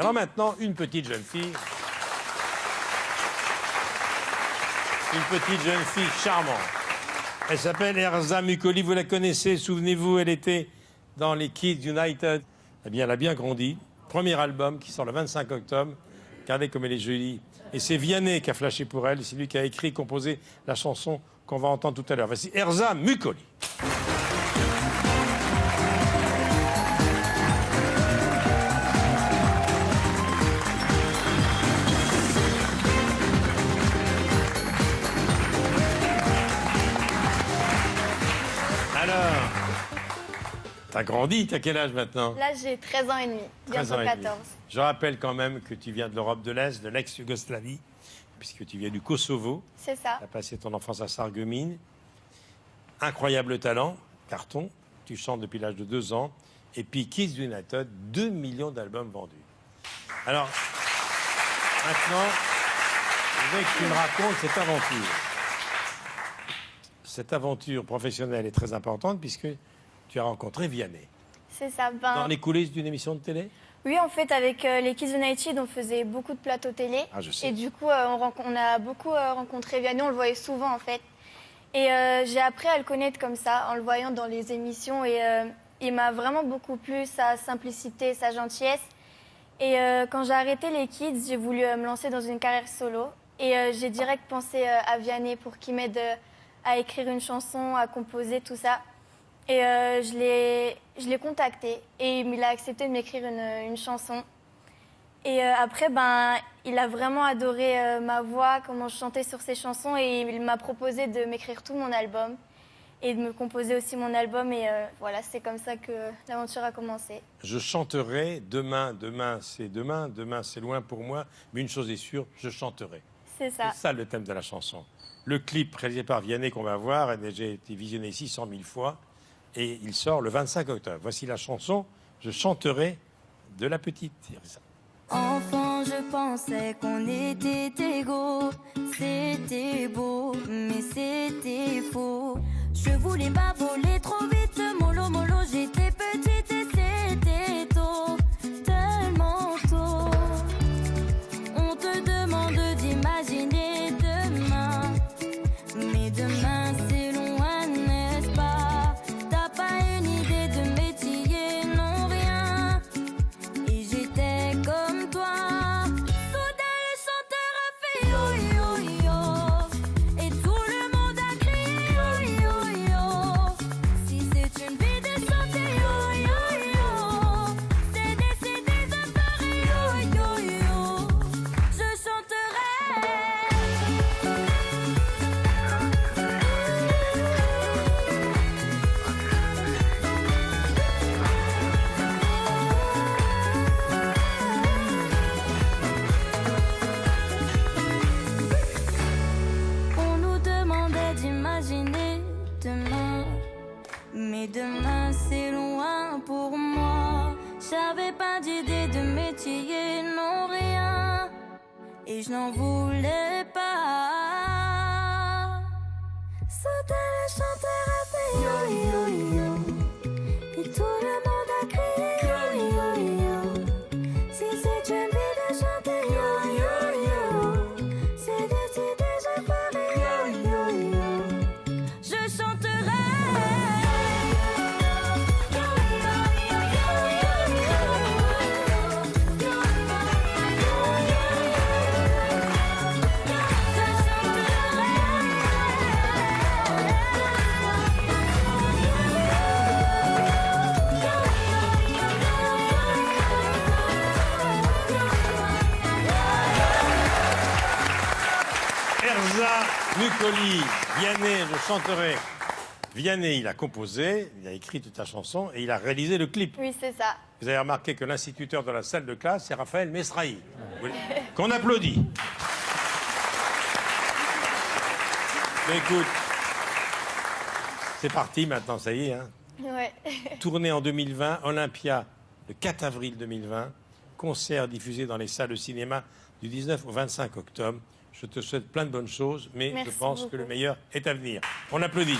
Alors maintenant, une petite jeune fille. Une petite jeune fille charmante. Elle s'appelle Erza Mukoli, vous la connaissez, souvenez-vous, elle était dans les Kids United. Eh bien, elle a bien grandi. Premier album qui sort le 25 octobre. Regardez comme elle est jolie. Et c'est Vianney qui a flashé pour elle. C'est lui qui a écrit et composé la chanson qu'on va entendre tout à l'heure. Voici Erza Mukoli. Alors, t'as grandi, t'as quel âge maintenant? Là, j'ai 13 ans et demi, 13 bientôt ans et demi. 14. Je rappelle quand même que tu viens de l'Europe de l'Est, de l'ex-Yougoslavie, puisque tu viens du Kosovo. C'est ça. Tu as passé ton enfance à Sarreguemines. Incroyable talent, carton. Tu chantes depuis l'âge de 2 ans. Et puis Kids United, 2 millions d'albums vendus. Alors, maintenant, je voudrais que tu me racontes cette aventure. Cette aventure professionnelle est très importante puisque tu as rencontré Vianney. C'est ça. Dans les coulisses d'une émission de télé? Oui, en fait, avec les Kids United, on faisait beaucoup de plateaux télé. Ah, je sais. Et du coup, on a beaucoup rencontré Vianney, on le voyait souvent, en fait. Et j'ai appris à le connaître comme ça, en le voyant dans les émissions. Et il m'a vraiment beaucoup plu, sa simplicité, sa gentillesse. Et quand j'ai arrêté les Kids, j'ai voulu me lancer dans une carrière solo. Et j'ai direct pensé à Vianney pour qu'il m'aide à écrire une chanson, à composer, tout ça. Et je l'ai contacté et il a accepté de m'écrire une chanson. Et après, il a vraiment adoré ma voix, comment je chantais sur ses chansons et il m'a proposé de m'écrire tout mon album et de me composer aussi mon album. Et voilà, c'est comme ça que l'aventure a commencé. Je chanterai demain, demain c'est loin pour moi, mais une chose est sûre, je chanterai. C'est ça. C'est ça le thème de la chanson. Le clip réalisé par Vianney qu'on va voir a déjà été visionné 600 000 fois et il sort le 25 octobre. Voici la chanson « Je chanterai » de la petite Erza. Enfant, je pensais qu'on était égaux. C'était beau, mais c'était faux. Je voulais pas voler trop vite, mollo mollo, j'étais petite et c'était tôt, tellement tôt. On te demande d'imaginer demain, mais demain c'est loin, n'est-ce pas? T'as pas une idée de métier, non rien. Et j'étais comme toi. Soudain le chanteur a fait yo yo yo, et tout le monde a crié yo yo yo. Si c'est une vie de chanter yo yo yo, c'est décidé de faire yo yo yo. Je chanterai. On nous demandait d'imaginer demain, mais demain c'est loin pour moi. J'avais pas d'idée de métier, non rien, et je n'en voulais pas. Soudain le chanteur a fait yo yo yo, et tout le monde a crié yo yo yo. Si c'est une vie de chanter yo yo yo, c'est décidé, je ferai yo yo yo. Je chanterai. Erza Mukoli, Vianney, je chanterai. Vianney, il a composé, il a écrit toute la chanson et il a réalisé le clip. Oui, c'est ça. Vous avez remarqué que l'instituteur de la salle de classe, c'est Raphaël Mesrahi. Qu'on applaudit. Mais écoute, c'est parti maintenant, ça y est. Hein. Ouais. Tournée en 2020, Olympia, le 4 avril 2020. Concert diffusé dans les salles de cinéma du 19 au 25 octobre. Je te souhaite plein de bonnes choses, mais Merci je pense beaucoup. que le meilleur est à venir. On applaudit.